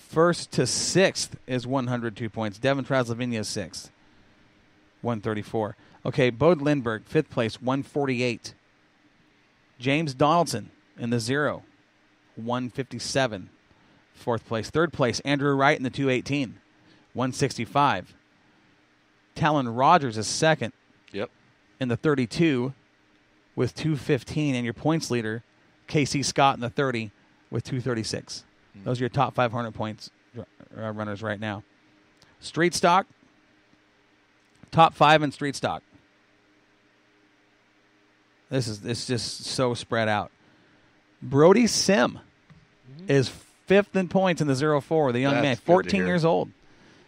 First to sixth is 102 points. Devin Traslavinia is sixth, 134. Okay, Bode Lindbergh, fifth place, 148. James Donaldson in the 0, 157. Fourth place. Third place, Andrew Wright in the 218, 165. Talon Rogers is second. Yep. In the 32 with 215. And your points leader, KC Scott in the 30 with 236. Those are your top 500 points runners right now. Street stock, top 5 in street stock. It's just so spread out. Brody Sim is fifth in points in the 0-4. The young man, 14 years old.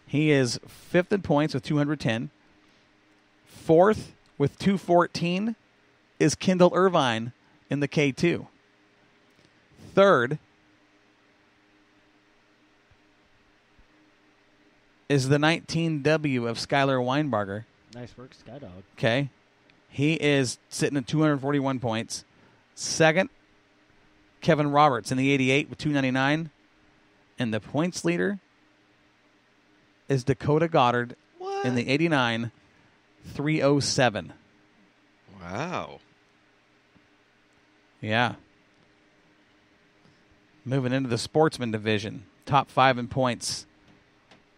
He is fifth in points with 210. Fourth with 214 is Kendall Irvine in the K2. Third is the 19W of Skylar Weinbarger. Nice work, Skydog. Okay. He is sitting at 241 points. Second, Kevin Roberts in the 88 with 299. And the points leader is Dakota Goddard in the 89, 307. Wow. Yeah. Moving into the sportsman division. Top 5 in points.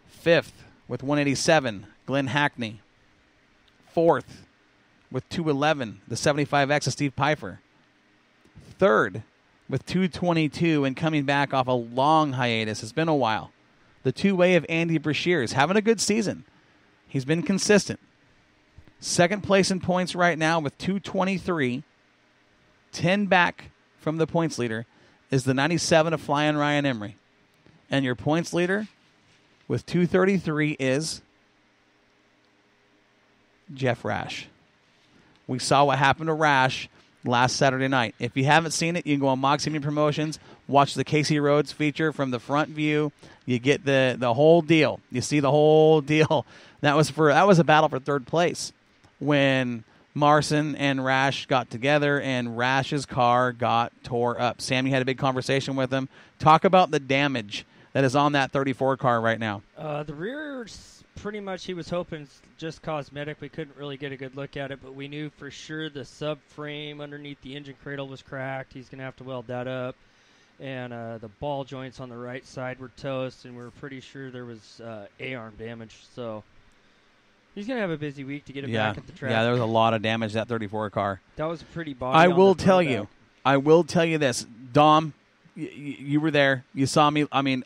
Fifth with 187, Glenn Hackney. Fourth with 211, the 75X of Steve Pfeiffer. Third with 222 and coming back off a long hiatus. It's been a while. The two-way of Andy Brashear is having a good season. He's been consistent. Second place in points right now with 223. 10 back from the points leader is the 97 of Flying Ryan Emery. And your points leader with 233 is Jeff Rash. We saw what happened to Rash last Saturday night. If you haven't seen it, you can go on Moxie Media Promotions, watch the Casey Rhodes feature from the front view. You get the whole deal. You see the whole deal. That was a battle for third place when Marson and Rash got together and Rash's car got tore up. Sammy had a big conversation with him. Talk about the damage that is on that 34 car right now. The rear, pretty much he was hoping just cosmetic. We couldn't really get a good look at it, but we knew for sure the subframe underneath the engine cradle was cracked. He's going to have to weld that up. And the ball joints on the right side were toast, and we were pretty sure there was A-arm damage. So he's going to have a busy week to get it back at the track. Yeah, there was a lot of damage to that 34 car. That was a pretty body. I will tell you this. Dom, you were there. You saw me. I mean,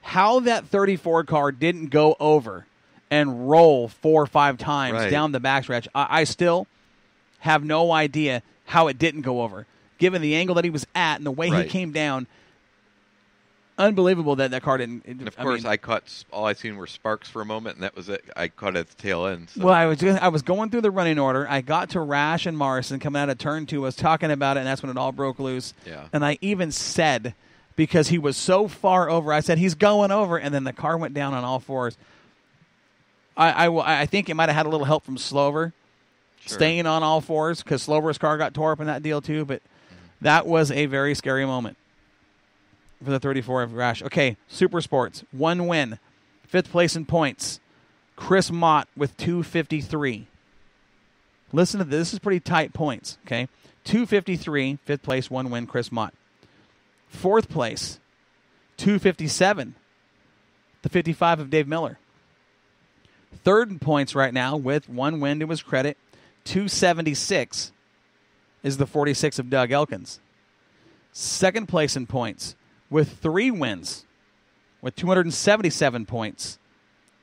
how that 34 car didn't go over and roll 4 or 5 times down the backstretch. I still have no idea how it didn't go over. Given the angle that he was at and the way he came down, unbelievable that car didn't. And of course, I caught all I seen were sparks for a moment, and that was it. I caught it at the tail end. So. Well, I was going through the running order. I got to Rash and Morrison coming out of turn 2. I was talking about it, and that's when it all broke loose. Yeah. And I even said, because he was so far over, I said he's going over, and then the car went down on all fours. I think it might have had a little help from Slover staying on all fours because Slover's car got tore up in that deal too. But that was a very scary moment for the 34 of Rash. Okay, Super Sports, 1 win. 5th place in points. Chris Mott with 253. Listen to this. This is pretty tight points, okay? 253, 5th place, 1 win, Chris Mott. 4th place, 257. The 55 of Dave Miller. 3rd in points right now with 1 win to his credit. 276 is the 46 of Doug Elkins. 2nd place in points with 3 wins, with 277 points,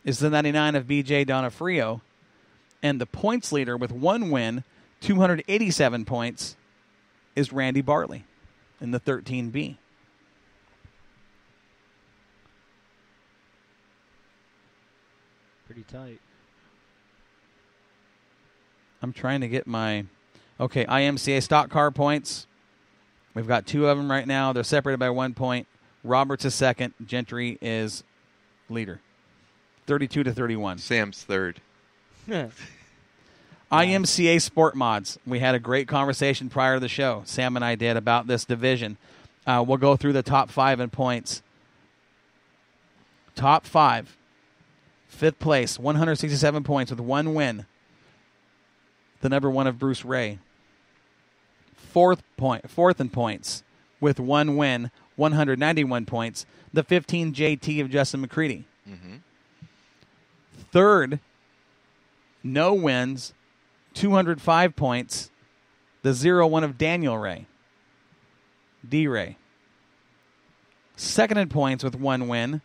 is the 99 of BJ Donofrio. And the points leader with 1 win, 287 points, is Randy Bartley in the 13B. Pretty tight. I'm trying to get my... Okay, IMCA stock car points. We've got 2 of them right now. They're separated by 1 point. Roberts is second. Gentry is leader. 32-31. Sam's third. IMCA Sport Mods. We had a great conversation prior to the show. Sam and I did about this division. We'll go through the top 5 in points. Top 5. 5th place, 167 points with 1 win. The number 1 of Bruce Ray. 4th in points with 1 win, 191 points. The 15 JT of Justin McCready. Mm-hmm. 3rd, no wins, 205 points. The 0-1 of Daniel Ray. D-Ray. 2nd in points with 1 win,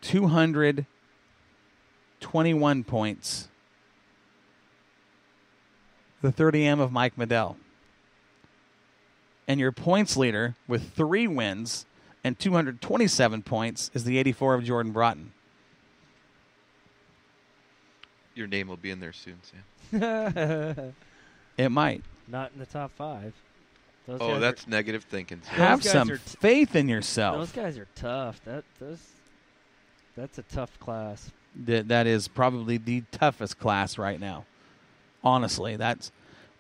221 points. The 30M of Mike Medell. And your points leader with 3 wins and 227 points is the 84 of Jordan Broughton. Your name will be in there soon, Sam. It might. Not in the top 5. Those Oh, guys that's negative thinking, Sam. Have guys some are faith in yourself. Those guys are tough. That's a tough class. That is probably the toughest class right now. Honestly, that's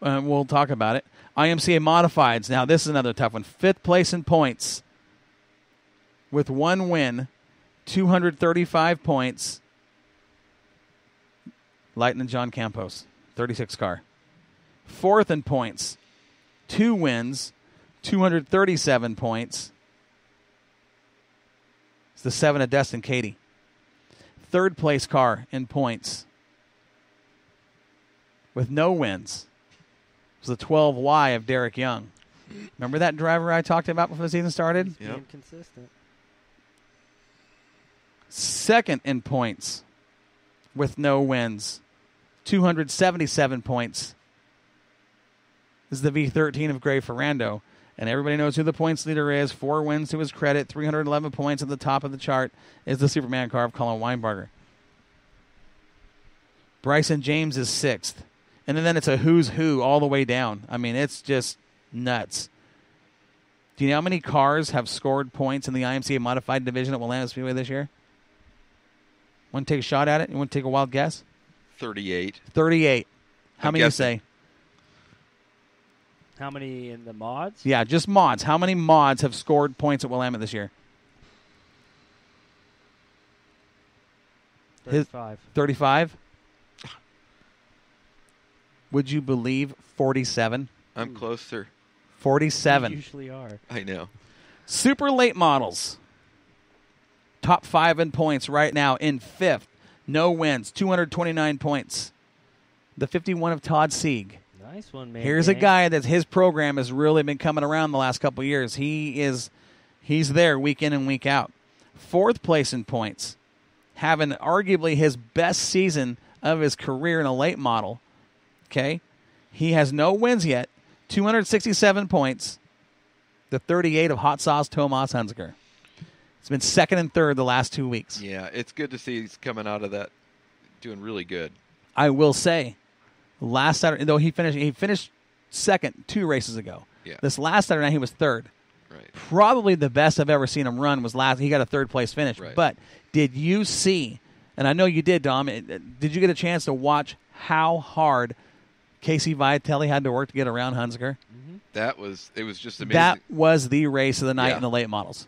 we'll talk about it. IMCA Modifieds. Now, this is another tough one. 5th place in points with 1 win, 235 points. Lightning John Campos, 36 car. 4th in points, 2 wins, 237 points. It's the 7 of Destin Katie. 3rd place car in points with no wins. It was the 12Y of Derek Young. Remember that driver I talked about before the season started? He's being consistent. 2nd in points with no wins. 277 points. This is the V13 of Gray Ferrando. And everybody knows who the points leader is. 4 wins to his credit. 311 points at the top of the chart is the Superman car of Colin Weinberger. Bryson James is 6th. And then it's a who's who all the way down. I mean, it's just nuts. Do you know how many cars have scored points in the IMCA Modified Division at Willamette Speedway this year? Want to take a shot at it? You want to take a wild guess? 38. 38. How I'm many you guessing. say? How many in the mods? Yeah, just mods. How many mods have scored points at Willamette this year? 35. 35? Would you believe 47? I'm closer. 47. You usually are. I know. Super late models. Top 5 in points right now in 5th. No wins. 229 points. The 51 of Todd Sieg. Nice one, man. Here's a guy that his program has really been coming around the last couple of years. He's there week in and week out. 4th place in points. Having arguably his best season of his career in a late model. Okay? He has no wins yet. 267 points. The 38 of Hot Sauce Tomas Hunziker. It's been 2nd and 3rd the last 2 weeks. Yeah, it's good to see he's coming out of that doing really good. I will say, last Saturday, though he finished 2nd 2 races ago. Yeah. This last Saturday night he was 3rd. Right. Probably the best I've ever seen him run was last. He got a 3rd place finish. Right. But did you see, and I know you did, Dom, did you get a chance to watch how hard Casey Vitale had to work to get around Hunziker? Mm-hmm. It was just amazing. That was the race of the night Yeah. in the late models.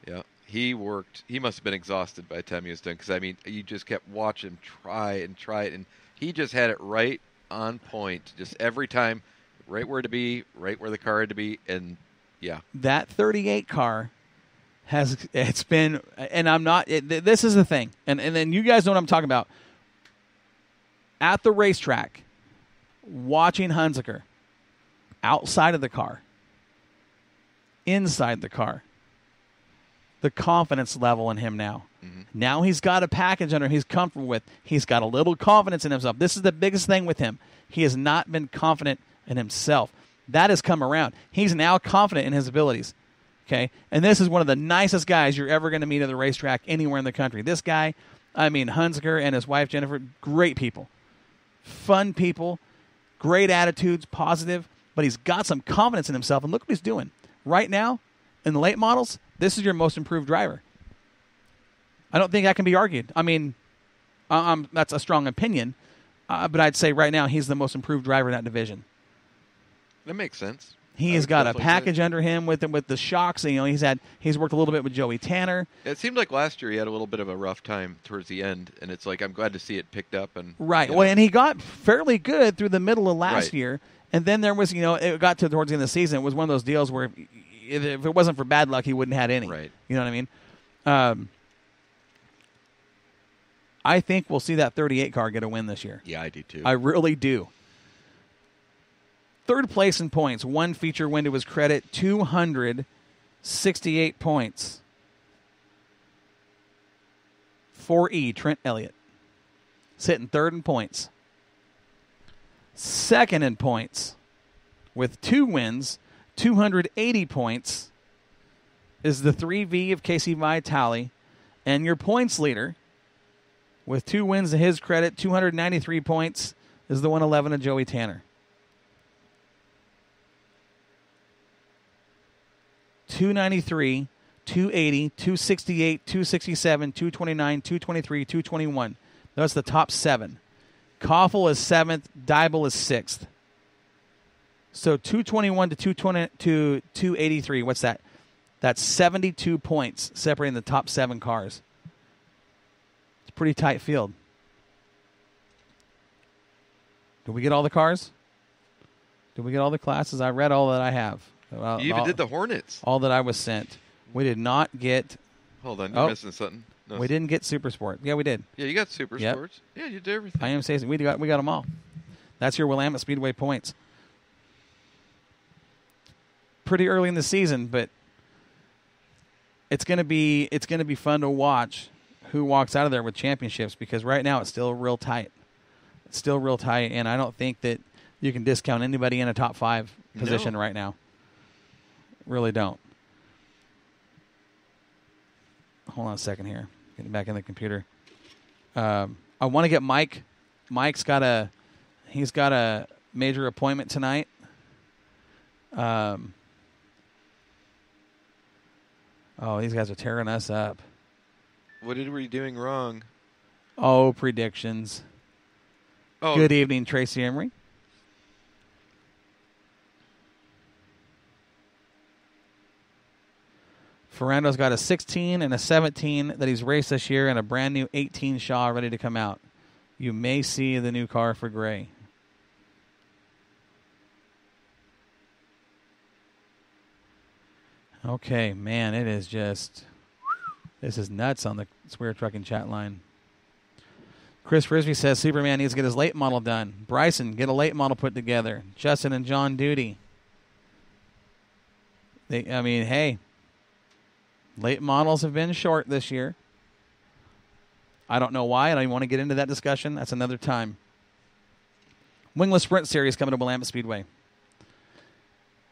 Yeah, he worked. He must have been exhausted by the time he was done because, I mean, you just kept watching him try it, and he just had it right on point, just every time, right where to be, right where the car had to be, and, yeah. That 38 car it's been, and I'm not, this is the thing, and then you guys know what I'm talking about. At the racetrack, watching Hunziker, outside of the car, inside the car, the confidence level in him now. Mm-hmm. Now he's got a package under he's comfortable with. He's got a little confidence in himself. This is the biggest thing with him. He has not been confident in himself. That has come around. He's now confident in his abilities. Okay? And this is one of the nicest guys you're ever going to meet at the racetrack anywhere in the country. This guy, I mean, Hunziker and his wife, Jennifer, great people. Fun people. Great attitudes, positive. But he's got some confidence in himself. And look what he's doing. Right now, in the late models, this is your most improved driver. I don't think that can be argued. I mean, that's a strong opinion. But I'd say right now he's the most improved driver in that division. That makes sense. He's got a package under him with the shocks. He's worked a little bit with Joey Tanner. It seemed like last year he had a little bit of a rough time towards the end, and it's like I'm glad to see it picked up. And right. Well, and he got fairly good through the middle of last year, and then there was it got to towards the end of the season. It was one of those deals where if it wasn't for bad luck, he wouldn't have had any. Right. You know what I mean? I think we'll see that 38 car get a win this year. Yeah, I do too. I really do. Third place in points, one feature win to his credit, 268 points. 4E, Trent Elliott. Sitting third in points. Second in points, with 2 wins, 280 points, is the 3V of Casey Vitale. And your points leader, with 2 wins to his credit, 293 points, is the 111 of Joey Tanner. 293, 280, 268, 267, 229, 223, 221. That's the top 7. Koffel is 7th. Deibel is 6th. So 221 to 283. What's that? That's 72 points separating the top 7 cars. It's a pretty tight field. Did we get all the cars? Did we get all the classes? I read all that I have. You even did the Hornets. All that I was sent. We did not get... Hold on, you're missing something. No. We didn't get Super Sport. Yeah, we did. Yeah, you got Super Sports. Yeah, you did everything. IMCA, we got them all. That's your Willamette Speedway points. Pretty early in the season, but it's gonna be fun to watch who walks out of there with championships, because right now it's still real tight. It's still real tight, and I don't think that you can discount anybody in a top 5 position right now. Really don't. Hold on a second here. Getting back in the computer. I want to get Mike. Mike's got a major appointment tonight. Oh, these guys are tearing us up. What did we doing wrong? Oh, predictions. Oh. Good evening, Tracy Emery. Ferrando's got a 16 and a 17 that he's raced this year, and a brand new 18 Shaw ready to come out. You may see the new car for Gray. Okay, man, it is just... This is nuts on the Swear Trucking chat line. Chris Frisbee says Superman needs to get his late model done. Bryson, get a late model put together. Justin and John Duty. Hey... Late models have been short this year. I don't know why. I don't even want to get into that discussion. That's another time. Wingless Sprint Series coming to Willamette Speedway.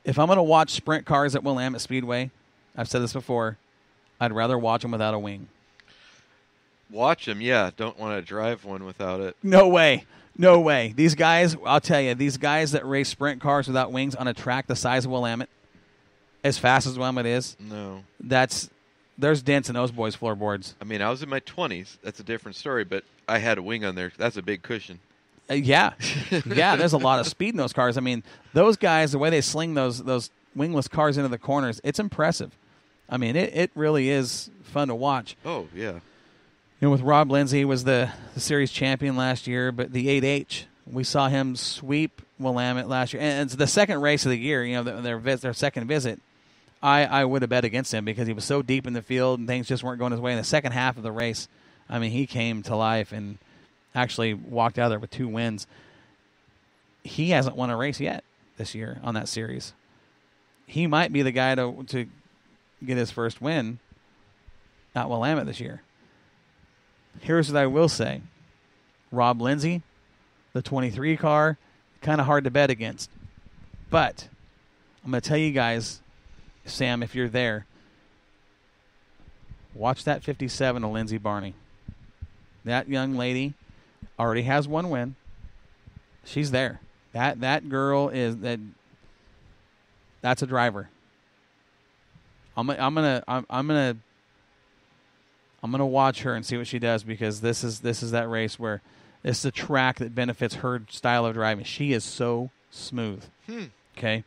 If I'm going to watch sprint cars at Willamette Speedway, I've said this before, I'd rather watch them without a wing. Watch them, yeah. Don't want to drive one without it. No way. No way. These guys, I'll tell you, these guys that race sprint cars without wings on a track the size of Willamette, as fast as Willamette is, no. There's dents in those boys' floorboards. I mean, I was in my 20s. That's a different story, but I had a wing on there. That's a big cushion. Yeah. Yeah, there's a lot of speed in those cars. I mean, those guys, the way they sling those wingless cars into the corners, it's impressive. I mean, it really is fun to watch. Oh, yeah. With Rob Lindsay was the series champion last year, but the 8H, we saw him sweep Willamette last year. And it's the second race of the year, their second visit. I would have bet against him because he was so deep in the field and things just weren't going his way. In the second half of the race, I mean, he came to life and actually walked out of there with 2 wins. He hasn't won a race yet this year on that series. He might be the guy to get his first win at Willamette this year. Here's what I will say. Rob Lindsay, the 23 car, kind of hard to bet against. But I'm going to tell you guys, Sam, if you're there, watch that 57 of Lindsay Barney. That young lady already has 1 win. She's there. That girl is that. That's a driver. I'm gonna watch her and see what she does, because this is that race where this is a track that benefits her style of driving. She is so smooth. Okay.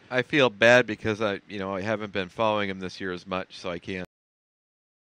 I feel bad because I haven't been following him this year as much, so I can't